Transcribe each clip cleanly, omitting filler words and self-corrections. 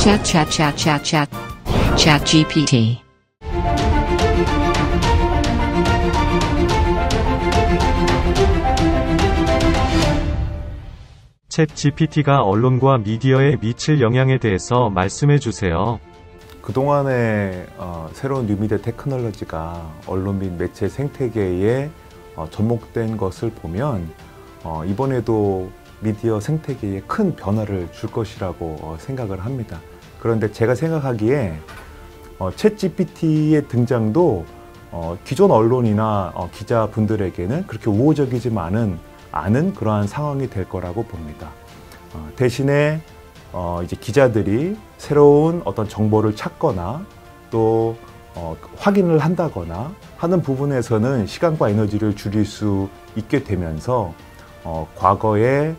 Chat GPT. 챗 GPT가 언론과 미디어에 미칠 영향에 대해서 말씀해 주세요. 그동안의 새로운 뉴미디어 테크놀로지가 언론 및 매체 생태계에 접목된 것을 보면 이번에도 미디어 생태계에 큰 변화를 줄 것이라고 생각을 합니다. 그런데 제가 생각하기에 챗 GPT의 등장도 기존 언론이나 기자분들에게는 그렇게 우호적이지만은 않은 그러한 상황이 될 거라고 봅니다. 대신에 이제 기자들이 새로운 어떤 정보를 찾거나 또 확인을 한다거나 하는 부분에서는 시간과 에너지를 줄일 수 있게 되면서 과거에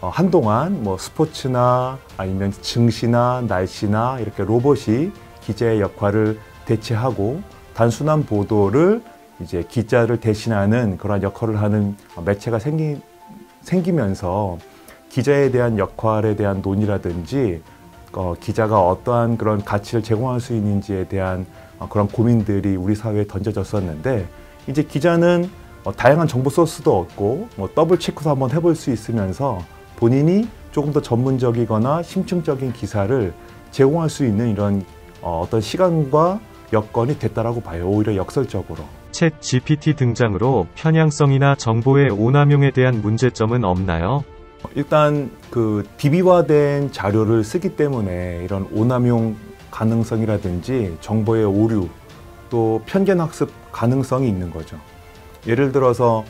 한동안 뭐 스포츠나 아니면 증시나 날씨나 이렇게 로봇이 기자의 역할을 대체하고 단순한 보도를 이제 기자를 대신하는 그런 역할을 하는 매체가 생기면서 기자에 대한 역할에 대한 논의라든지 기자가 어떠한 그런 가치를 제공할 수 있는지에 대한 그런 고민들이 우리 사회에 던져졌었는데 이제 기자는 다양한 정보 소스도 얻고 더블 체크도 한번 해볼 수 있으면서 본인이 조금 더 전문적이거나 심층적인 기사를 제공할 수 있는 이런 어떤 시간과 여건이 됐다라고 봐요. 오히려 역설적으로. 챗 GPT 등장으로 편향성이나 정보의 오남용에 대한 문제점은 없나요? 일단 그 DB화된 자료를 쓰기 때문에 이런 오남용 가능성이라든지 정보의 오류 또 편견 학습 가능성이 있는 거죠. 예를 들어서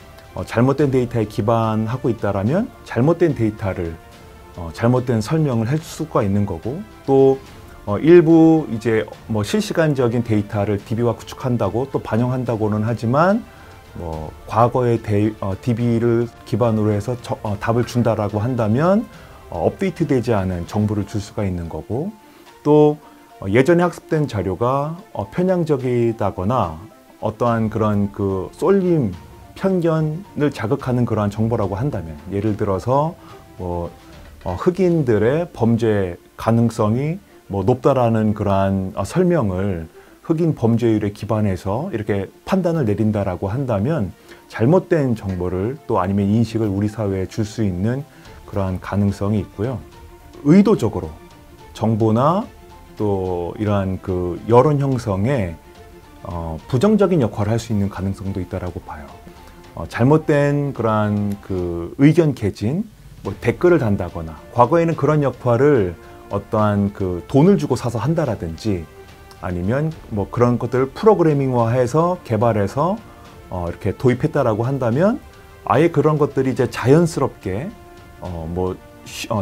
잘못된 데이터에 기반하고 있다라면 잘못된 데이터를 잘못된 설명을 할 수가 있는 거고 또 일부 이제 뭐 실시간적인 데이터를 DB와 구축한다고 또 반영한다고는 하지만 과거의 DB를 기반으로 해서 답을 준다라고 한다면 업데이트되지 않은 정보를 줄 수가 있는 거고 또 예전에 학습된 자료가 편향적이다거나 어떠한 그런 그 쏠림 편견을 자극하는 그러한 정보라고 한다면 예를 들어서 흑인들의 범죄 가능성이 높다라는 그러한 설명을 흑인 범죄율에 기반해서 이렇게 판단을 내린다라고 한다면 잘못된 정보를 또 아니면 인식을 우리 사회에 줄 수 있는 그러한 가능성이 있고요. 의도적으로 정보나 또 이러한 그 여론 형성에 부정적인 역할을 할 수 있는 가능성도 있다라고 봐요. 잘못된 그러한 그 의견 개진, 댓글을 단다거나 과거에는 그런 역할을 어떠한 그 돈을 주고 사서 한다라든지 아니면 그런 것들을 프로그래밍화해서 개발해서 이렇게 도입했다라고 한다면 아예 그런 것들이 이제 자연스럽게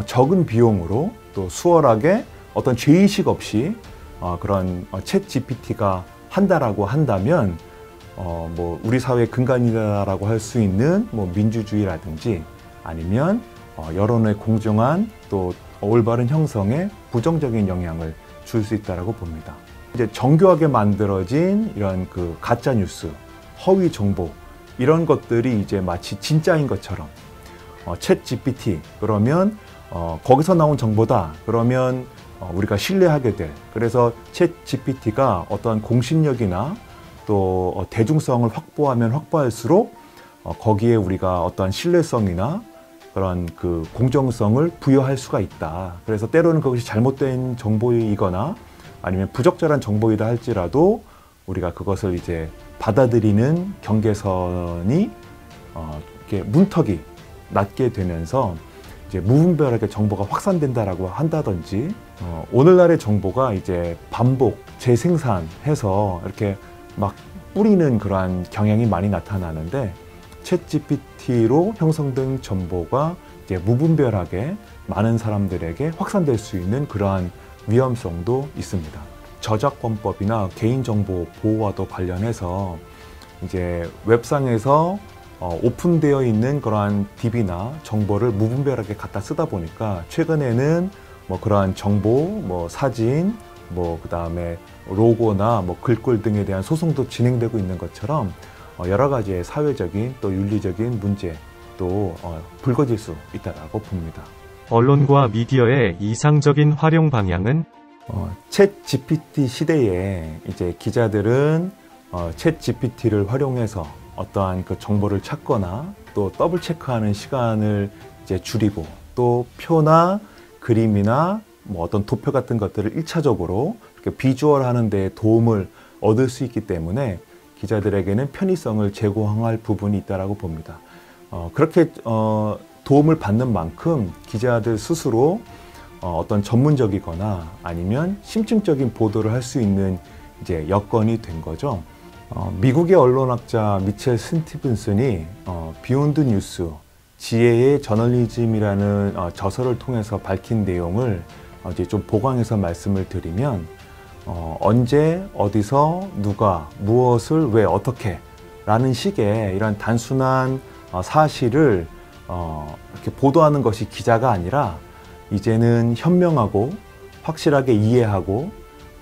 적은 비용으로 또 수월하게 어떤 죄의식 없이 그런 챗 GPT가 한다라고 한다면 우리 사회의 근간이다라고 할 수 있는 민주주의라든지 아니면 여론의 공정한 또 올바른 형성에 부정적인 영향을 줄 수 있다라고 봅니다. 이제 정교하게 만들어진 이런 그 가짜 뉴스, 허위 정보 이런 것들이 이제 마치 진짜인 것처럼 챗 GPT 그러면 거기서 나온 정보다 그러면 우리가 신뢰하게 될 그래서 챗 GPT가 어떠한 공신력이나 또 대중성을 확보하면 확보할수록 거기에 우리가 어떠한 신뢰성이나 그런 그 공정성을 부여할 수가 있다. 그래서 때로는 그것이 잘못된 정보이거나 아니면 부적절한 정보이다 할지라도 우리가 그것을 이제 받아들이는 경계선이 이렇게 문턱이 낮게 되면서 이제 무분별하게 정보가 확산된다라고 한다든지 오늘날의 정보가 이제 반복 재생산해서 이렇게 막 뿌리는 그러한 경향이 많이 나타나는데 챗 GPT로 형성된 정보가 이제 무분별하게 많은 사람들에게 확산될 수 있는 그러한 위험성도 있습니다. 저작권법이나 개인정보 보호와도 관련해서 이제 웹상에서 오픈되어 있는 그러한 DB나 정보를 무분별하게 갖다 쓰다 보니까 최근에는 그러한 정보, 사진, 그다음에 로고나 글꼴 등에 대한 소송도 진행되고 있는 것처럼 여러 가지의 사회적인 또 윤리적인 문제도 불거질 수 있다고 봅니다. 언론과 미디어의 이상적인 활용 방향은 챗 GPT 시대에 이제 기자들은 챗 GPT를 활용해서 어떠한 그 정보를 찾거나 또 더블 체크하는 시간을 이제 줄이고, 또 표나 그림이나 뭐 어떤 도표 같은 것들을 1차적으로 이렇게 비주얼하는 데 도움을 얻을 수 있기 때문에 기자들에게는 편의성을 제공할 부분이 있다고 봅니다. 그렇게 도움을 받는 만큼 기자들 스스로 어떤 전문적이거나 아니면 심층적인 보도를 할 수 있는 이제 여건이 된 거죠. 미국의 언론학자 미첼 스티븐슨이 비욘드 뉴스, 지혜의 저널리즘이라는 저서를 통해서 밝힌 내용을 이제 좀 보강해서 말씀을 드리면, 언제, 어디서, 누가, 무엇을, 왜, 어떻게 라는 식의 이런 단순한 사실을 이렇게 보도하는 것이 기자가 아니라 이제는 현명하고 확실하게 이해하고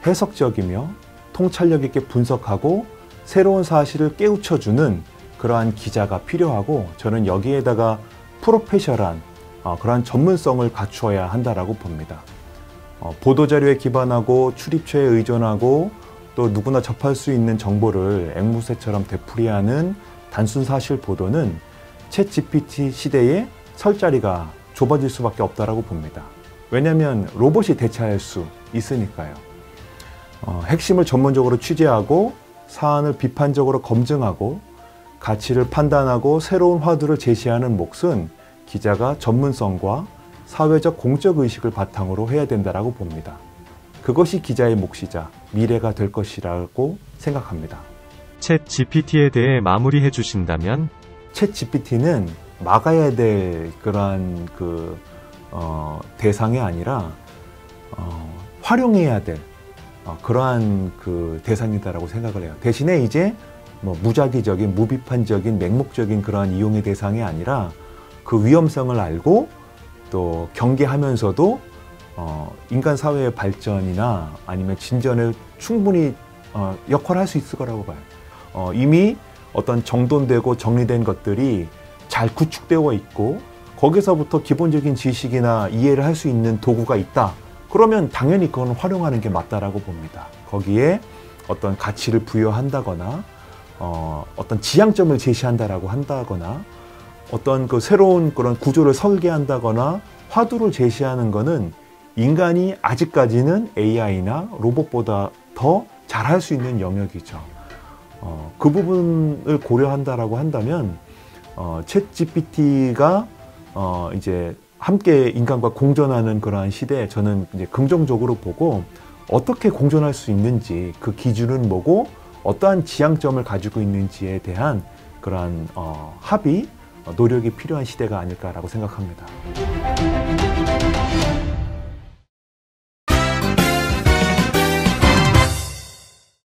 해석적이며 통찰력 있게 분석하고 새로운 사실을 깨우쳐주는 그러한 기자가 필요하고, 저는 여기에다가 프로페셔널한 그러한 전문성을 갖추어야 한다라고 봅니다. 보도자료에 기반하고 출입처에 의존하고 또 누구나 접할 수 있는 정보를 앵무새처럼 되풀이하는 단순 사실 보도는 챗 GPT 시대에 설 자리가 좁아질 수밖에 없다라고 봅니다. 왜냐하면 로봇이 대체할 수 있으니까요. 핵심을 전문적으로 취재하고 사안을 비판적으로 검증하고 가치를 판단하고 새로운 화두를 제시하는 몫은 기자가 전문성과 사회적 공적 의식을 바탕으로 해야 된다고 봅니다. 그것이 기자의 몫이자 미래가 될 것이라고 생각합니다. 챗 GPT에 대해 마무리해 주신다면? 챗 GPT는 막아야 될 그러한 대상이 아니라 활용해야 될 그러한 대상이다라고 생각을 해요. 대신에 이제 뭐 무작위적인, 무비판적인, 맹목적인 그러한 이용의 대상이 아니라 그 위험성을 알고 또 경계하면서도 인간 사회의 발전이나 아니면 진전에 충분히 역할을 할 수 있을 거라고 봐요. 이미 어떤 정돈되고 정리된 것들이 잘 구축되어 있고 거기서부터 기본적인 지식이나 이해를 할 수 있는 도구가 있다. 그러면 당연히 그건 활용하는 게 맞다라고 봅니다. 거기에 어떤 가치를 부여한다거나 어떤 지향점을 제시한다라고 한다거나 어떤 새로운 그런 구조를 설계한다거나 화두를 제시하는 거는 인간이 아직까지는 AI나 로봇보다 더 잘할 수 있는 영역이죠. 그 부분을 고려한다라고 한다면 챗 GPT가 이제 함께 인간과 공존하는 그러한 시대에 저는 이제 긍정적으로 보고, 어떻게 공존할 수 있는지 그 기준은 뭐고 어떠한 지향점을 가지고 있는지에 대한 그러한 합의, 노력이 필요한 시대가 아닐까라고 생각합니다.